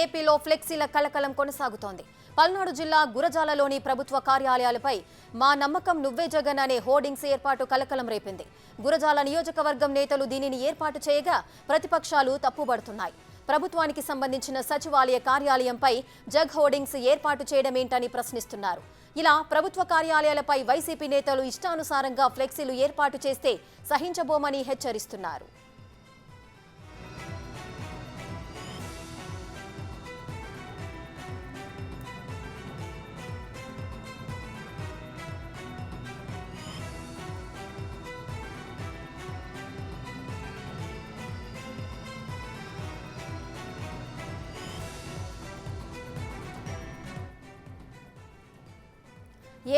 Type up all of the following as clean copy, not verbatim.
ఏపీలో ఫ్లెక్సీల కలకలం కొనసాగుతోంది. పల్నాడు జిల్లా గురజాలలోని ప్రభుత్వ కార్యాలయాలపై మా నమ్మకం నువ్వే జగన్ అనే హోర్డింగ్స్ ఏర్పాటు కలకలం రేపింది. గురజాల నియోజకవర్గం నేతలు దీనిని ఏర్పాటు చేయగా ప్రతిపక్షాలు తప్పుబడుతున్నాయి. ప్రభుత్వానికి సంబంధించిన సచివాలయ కార్యాలయంపై జగ్ హోర్డింగ్స్ ఏర్పాటు చేయడమేంటని ప్రశ్నిస్తున్నారు. ఇలా ప్రభుత్వ కార్యాలయాలపై వైసీపీ నేతలు ఇష్టానుసారంగా ఫ్లెక్సీలు ఏర్పాటు చేస్తే సహించబోమని హెచ్చరిస్తున్నారు.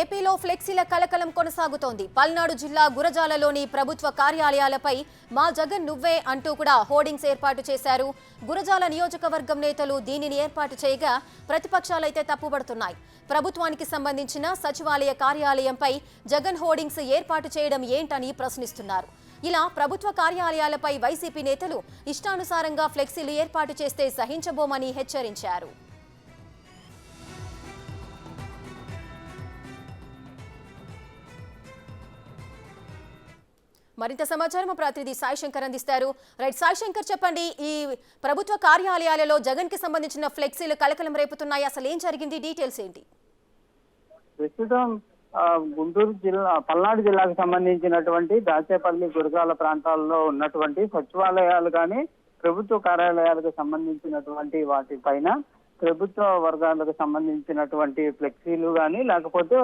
ఏపీలో ఫ్లెక్సీల కలకలం కొనసాగుతోంది. పల్నాడు జిల్లా గురజాలలోని ప్రభుత్వ కార్యాలయాలపై మా జగన్ నువ్వే అంటూ కూడా హోర్డింగ్స్ ఏర్పాటు చేశారు. గురజాల నియోజకవర్గం నేతలు దీనిని ఏర్పాటు చేయగా ప్రతిపక్షాలైతే తప్పుబడుతున్నాయి. ప్రభుత్వానికి సంబంధించిన సచివాలయ కార్యాలయంపై జగన్ హోర్డింగ్స్ ఏర్పాటు చేయడం ఏంటని ప్రశ్నిస్తున్నారు. ఇలా ప్రభుత్వ కార్యాలయాలపై వైసీపీ నేతలు ఇష్టానుసారంగా ఫ్లెక్సీలు ఏర్పాటు చేస్తే సహించబోమని హెచ్చరించారు. మరింత సమాచారం మా ప్రతినిధి సాయి శంకర్ అందిస్తారు. రైట్ సాయి శంకర్, చెప్పండి, ఈ ప్రభుత్వ కార్యాలయాలలో జగన్ కి సంబంధించిన ఫ్లెక్సీలు కలకలం రేపుతున్నాయి. అసలు ఏం జరిగింది, డీటెయిల్స్ ఏంటి? ప్రస్తుతం గుంటూరు జిల్లా పల్నాడు జిల్లాకు సంబంధించినటువంటి దాచేపల్లి గురజాల ప్రాంతాల్లో ఉన్నటువంటి సచివాలయాలు కానీ ప్రభుత్వ కార్యాలయాలకు సంబంధించినటువంటి వాటిపైన ప్రభుత్వ వర్గాలకు సంబంధించినటువంటి ఫ్లెక్సీలు కానీ లేకపోతే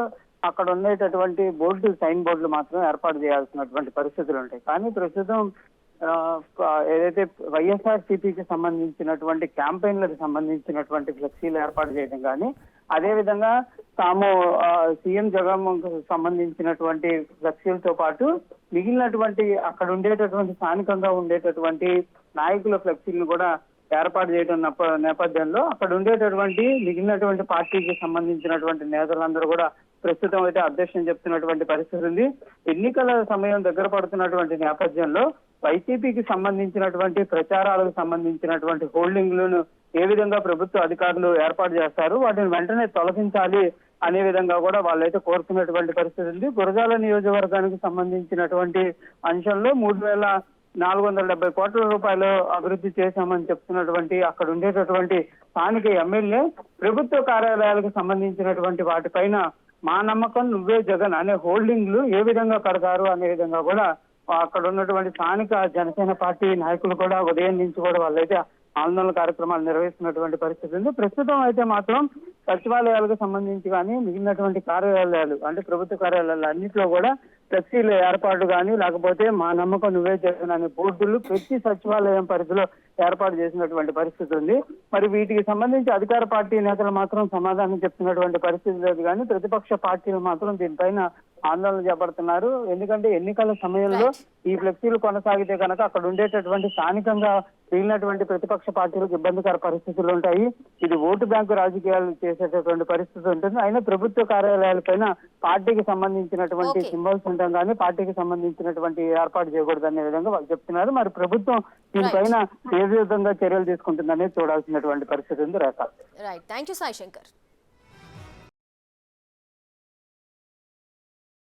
అక్కడ ఉండేటటువంటి బోర్డు సైన్ బోర్డులు మాత్రం ఏర్పాటు చేయాల్సినటువంటి పరిస్థితులు ఉంటాయి. కానీ ప్రస్తుతం ఏదైతే వైఎస్ఆర్సీపీకి సంబంధించినటువంటి క్యాంపెయిన్లకు సంబంధించినటువంటి ఫ్లెక్సీలు ఏర్పాటు చేయడం కానీ అదేవిధంగా తాము సీఎం జగన్ సంబంధించినటువంటి ఫ్లెక్సీలతో పాటు మిగిలినటువంటి అక్కడ ఉండేటటువంటి స్థానికంగా ఉండేటటువంటి నాయకుల ఫ్లెక్సీలను కూడా ఏర్పాటు చేయడం నేపథ్యంలో అక్కడ ఉండేటటువంటి మిగిలినటువంటి పార్టీకి సంబంధించినటువంటి నేతలందరూ కూడా ప్రస్తుతం అయితే అధ్యక్షం చెప్తున్నటువంటి పరిస్థితి ఉంది. ఎన్నికల సమయం దగ్గర పడుతున్నటువంటి నేపథ్యంలో వైసీపీకి సంబంధించినటువంటి ప్రచారాలకు సంబంధించినటువంటి హోల్డింగ్లను ఏ విధంగా ప్రభుత్వ అధికారులు ఏర్పాటు చేస్తారు, వాటిని వెంటనే తొలగించాలి అనే విధంగా కూడా వాళ్ళైతే కోరుతున్నటువంటి పరిస్థితి ఉంది. గురజాల నియోజకవర్గానికి సంబంధించినటువంటి అంశంలో 3,470 కోట్ల రూపాయలు అభివృద్ధి చేశామని చెప్తున్నటువంటి అక్కడ ఉండేటటువంటి స్థానిక ఎమ్మెల్యే ప్రభుత్వ కార్యాలయాలకు సంబంధించినటువంటి వాటిపైన మా నమ్మకం నువ్వే జగన్ అనే హోల్డింగ్లు ఏ విధంగా కడతారు అనే విధంగా కూడా అక్కడ ఉన్నటువంటి స్థానిక జనసేన పార్టీ నాయకులు కూడా ఉదయం నుంచి కూడా వాళ్ళైతే ఆందోళన కార్యక్రమాలు నిర్వహిస్తున్నటువంటి పరిస్థితి ఉంది. ప్రస్తుతం అయితే మాత్రం సచివాలయాలకు సంబంధించి కానీ మిగిలినటువంటి కార్యాలయాలు అంటే ప్రభుత్వ కార్యాలయాలు అన్నింటిలో కూడా ఫ్లెక్సీల ఏర్పాటు కానీ లేకపోతే మా నమ్మకం నువ్వే జగన్ అనే బోర్డులు ప్రతి సచివాలయం పరిధిలో ఏర్పాటు చేసినటువంటి పరిస్థితి ఉంది. మరి వీటికి సంబంధించి అధికార పార్టీ నేతలు మాత్రం సమాధానం చెప్తున్నటువంటి పరిస్థితి లేదు. కానీ ప్రతిపక్ష పార్టీలు మాత్రం దీనిపైన ఆందోళన చేపడుతున్నారు. ఎందుకంటే ఎన్నికల సమయంలో ఈ ఫ్లెక్సీలు కొనసాగితే కనుక అక్కడ ఉండేటటువంటి స్థానికంగా మిగిలినటువంటి ప్రతిపక్ష పార్టీలకు ఇబ్బందికర పరిస్థితులు ఉంటాయి. ఇది ఓటు బ్యాంకు రాజకీయాలు చేసేటటువంటి పరిస్థితి ఉంటుంది. అయినా ప్రభుత్వ కార్యాలయాలపైన పార్టీకి సంబంధించినటువంటి సింబల్స్ ఉంటాం కానీ పార్టీకి సంబంధించినటువంటి ఏర్పాటు చేయకూడదు అనే విధంగా వాళ్ళు చెప్తున్నారు. మరి ప్రభుత్వం దీనిపైన ఏ విధంగా చర్యలు తీసుకుంటుందనేది చూడాల్సినటువంటి పరిస్థితి ఉంది. రేఖ. Right, thank you Sai Shankar.